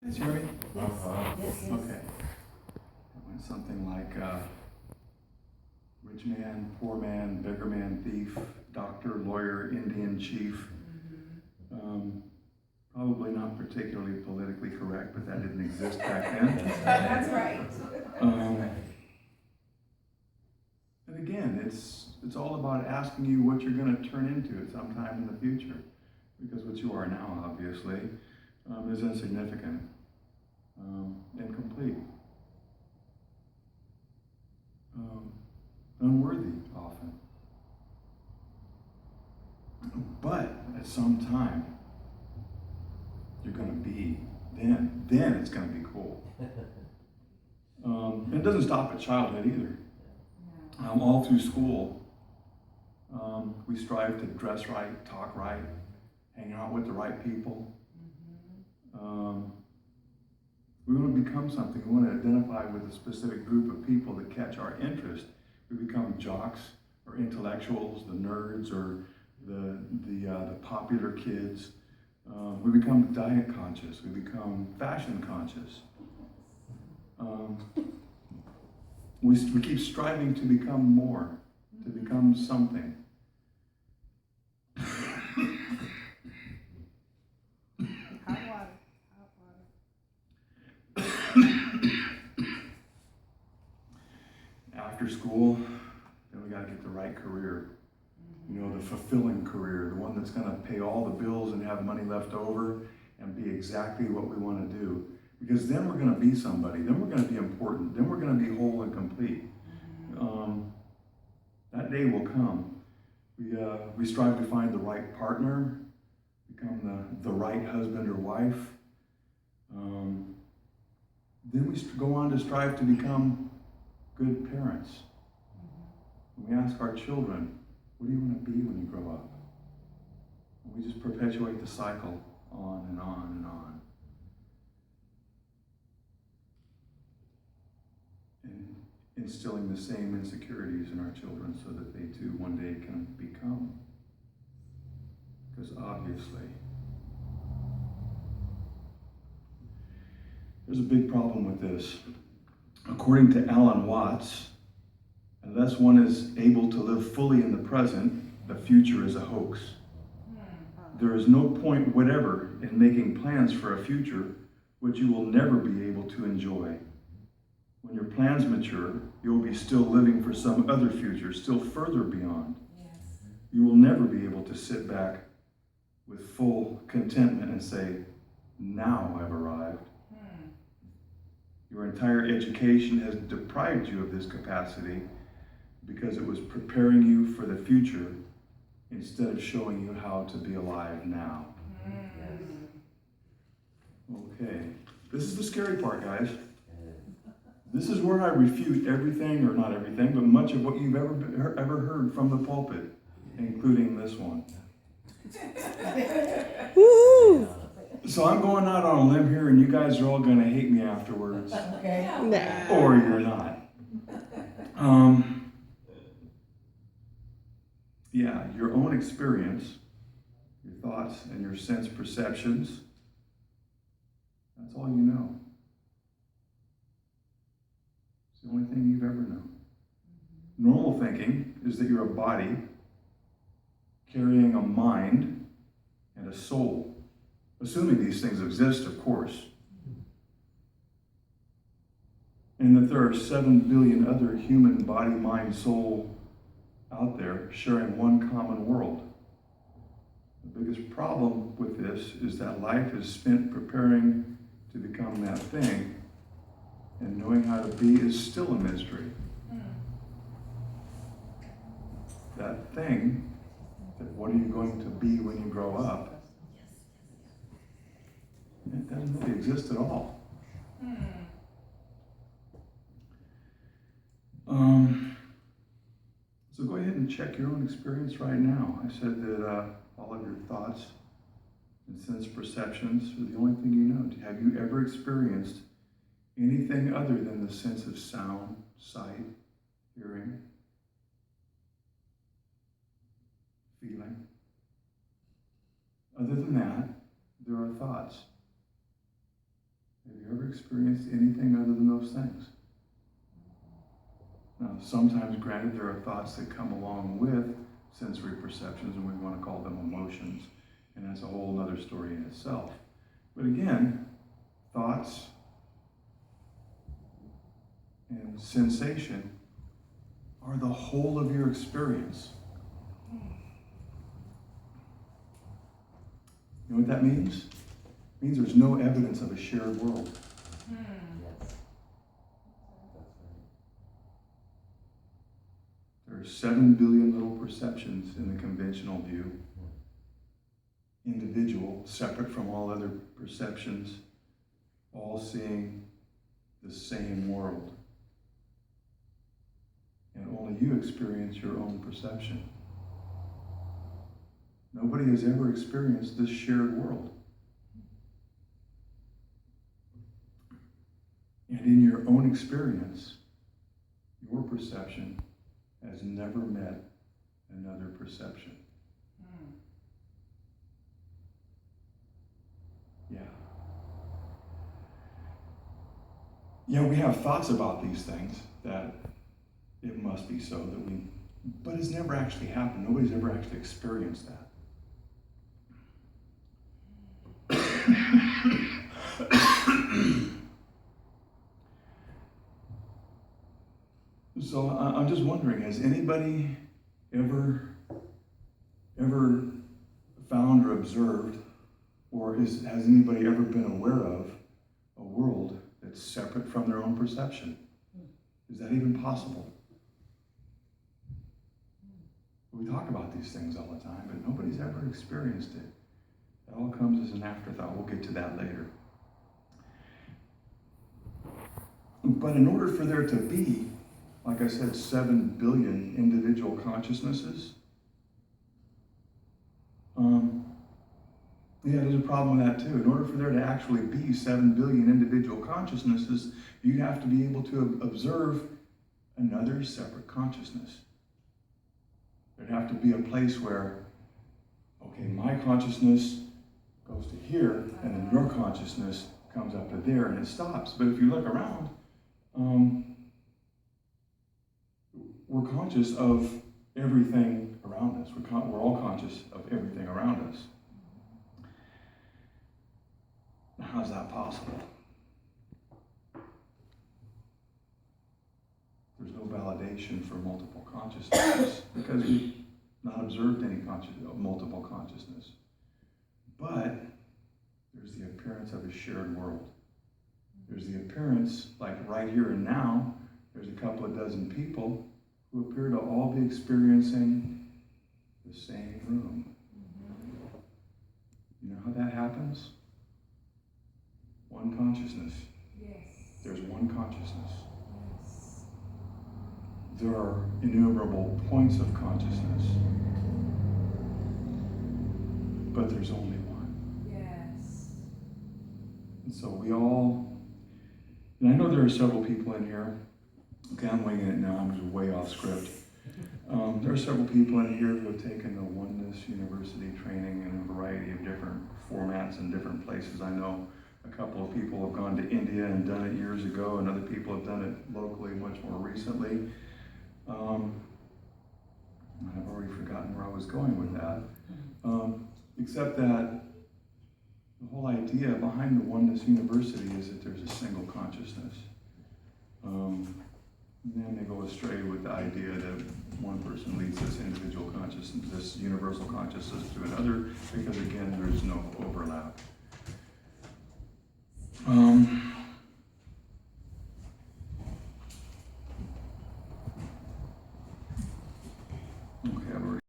It's hear me? Yes. Yes. Okay. It went something like rich man, poor man, beggar man, thief, doctor, lawyer, Indian chief. Probably not particularly politically correct, but that didn't exist back then. That's right. And again, it's all about asking you what you're going to turn into at some time in the future, because what you are now, obviously, is insignificant, incomplete, unworthy often. But at some time, you're going to be, then it's going to be cool. It doesn't stop at childhood either. All through school, we strive to dress right, talk right, hang out with the right people. We want to become something. We want to identify with a specific group of people that catch our interest. We become jocks or intellectuals, the nerds or the popular kids. We become diet conscious. We become fashion conscious. We keep striving to become more, to become something. Hot water. After school, then we got to get the right career. You know, the fulfilling career, the one that's going to pay all the bills and have money left over and be exactly what we want to do. Because then we're going to be somebody. Then we're going to be important. Then we're going to be whole and complete. That day will come. We strive to find the right partner, become the right husband or wife. Then we go on to strive to become good parents. We ask our children, what do you want to be when you grow up? And we just perpetuate the cycle on and on and on. And instilling the same insecurities in our children so that they too one day can become. Because obviously, there's a big problem with this. According to Alan Watts, unless one is able to live fully in the present, the future is a hoax. There is no point whatever in making plans for a future which you will never be able to enjoy. When your plans mature, you will be still living for some other future, still further beyond. Yes. You will never be able to sit back with full contentment and say, now I've arrived. Your entire education has deprived you of this capacity because it was preparing you for the future instead of showing you how to be alive now. Okay, this is the scary part, guys. This is where I refute everything, or not everything, but much of what you've ever heard from the pulpit, including this one. Woo! So I'm going out on a limb here, and you guys are all going to hate me afterwards. Okay. Nah. Or you're not. Yeah, your own experience, your thoughts, and your sense perceptions, that's all you know. It's the only thing you've ever known. Normal thinking is that you're a body carrying a mind and a soul, assuming these things exist, of course. And that there are 7 billion other human body, mind, soul out there sharing one common world. The biggest problem with this is that life is spent preparing to become that thing, and knowing how to be is still a mystery. That thing, that what are you going to be when you grow up, it doesn't really exist at all. So go ahead and check your own experience right now. I said that all of your thoughts and sense perceptions are the only thing you know. Have you ever experienced anything other than the sense of sound, sight, hearing, feeling? Other than that, there are thoughts. experienced anything other than those things. Now, sometimes, granted, there are thoughts that come along with sensory perceptions, and we want to call them emotions, and that's a whole other story in itself. But again, thoughts and sensation are the whole of your experience. You know what that means? It means there's no evidence of a shared world. There are 7 billion little perceptions in the conventional view. Individual, separate from all other perceptions, all seeing the same world. And only you experience your own perception. Nobody has ever experienced this shared world. And in your own experience, your perception has never met another perception. Yeah, we have thoughts about these things that it must be so but it's never actually happened. Nobody's ever actually experienced that. So I'm just wondering, has anybody ever found or observed, or has anybody ever been aware of a world that's separate from their own perception? Is that even possible? We talk about these things all the time, but nobody's ever experienced it. It all comes as an afterthought. We'll get to that later. But in order for there to be, like I said, 7 billion individual consciousnesses, there's a problem with that too. In order for there to actually be 7 billion individual consciousnesses, you have to be able to observe another separate consciousness. There'd have to be a place where, okay, my consciousness goes to here, and then your consciousness comes up to there, and it stops. But if you look around, we're conscious of everything around us. We're all conscious of everything around us. Now, how's that possible? There's no validation for multiple consciousnesses because we've not observed any multiple consciousness. But there's the appearance of a shared world. There's the appearance, like right here and now, there's a couple of dozen people who appear to all be experiencing the same room. You know how that happens? One consciousness. Yes. There's one consciousness. Yes. There are innumerable points of consciousness, but there's only one. Yes. And so and I know there are several people in here. Okay, I'm winging it now. I'm just way off script. There are several people in here who have taken the Oneness University training in a variety of different formats and different places. I know a couple of people have gone to India and done it years ago, and other people have done it locally much more recently. I've already forgotten where I was going with that. Except that the whole idea behind the Oneness University is that there's a single consciousness. And then they go astray with the idea that one person leads this individual consciousness, this universal consciousness to another, because again, there's no overlap.